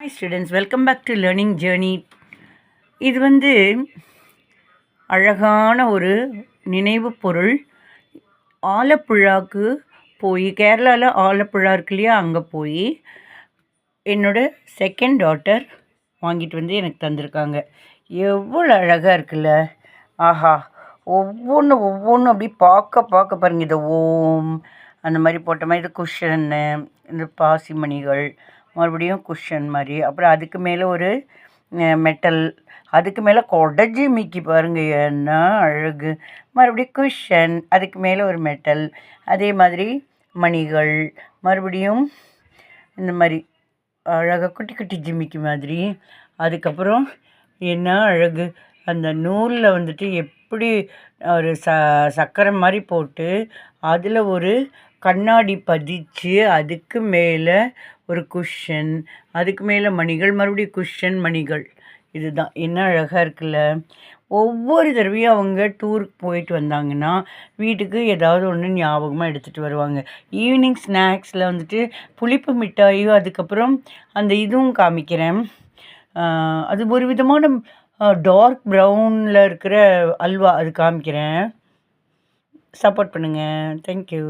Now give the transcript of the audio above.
Hi students, welcome back to learning journey. இது வந்து அழகான ஒரு நினைவு பொருள். ஆலப்புழாவுக்கு போய், கேரளாவில் ஆலப்புழா இருக்கு இல்லையா, அங்கே போய் என்னோட செகண்ட் டாட்டர் வாங்கிட்டு வந்து எனக்கு தந்திருக்காங்க. எவ்வளோ அழகாக இருக்குல்ல, ஆஹா! ஒவ்வொன்றும் அப்படி பார்க்க பாருங்கள். இது ஓம் அந்த மாதிரி போட்ட மாதிரி, இது குஷன்னு, இந்த பாசிமணிகள், மறுபடியும் குஷன் மாதிரி, அப்புறம் அதுக்கு மேலே ஒரு மெட்டல், அதுக்கு மேலே கொடைஜிமிக்கி பாருங்கள், என்ன அழகு. மறுபடியும் குஷன், அதுக்கு மேலே ஒரு மெட்டல், அதே மாதிரி மணிகள், மறுபடியும் இந்த மாதிரி அழகாக குட்டி குட்டி ஜிமிக்கி மாதிரி. அதுக்கப்புறம் என்ன அழகு, அந்த நூலில் வந்துட்டு எப்படி ஒரு சக்கரை மாதிரி போட்டு அதில் ஒரு கண்ணாடி பதிச்சு, அதுக்கு மேலே ஒரு குஷன், அதுக்கு மேலே மணிகள், மறுபடியும் குஷன் மணிகள். இதுதான் என்ன அழகாக இருக்குல்ல. ஒவ்வொரு தடவையும் அவங்க டூருக்கு போயிட்டு வந்தாங்கன்னா வீட்டுக்கு ஏதாவது ஒன்று ஞாபகமாக எடுத்துகிட்டு வருவாங்க. ஈவினிங் ஸ்நாக்ஸில் வந்துட்டு புளிப்பு மிட்டாயும், அதுக்கப்புறம் அந்த இதுவும் காமிக்கிறேன். அது ஒரு விதமான டார்க் ப்ரௌனில் இருக்கிற அல்வா, அது காமிக்கிறேன். சப்போர்ட் பண்ணுங்கள். தேங்க்யூ.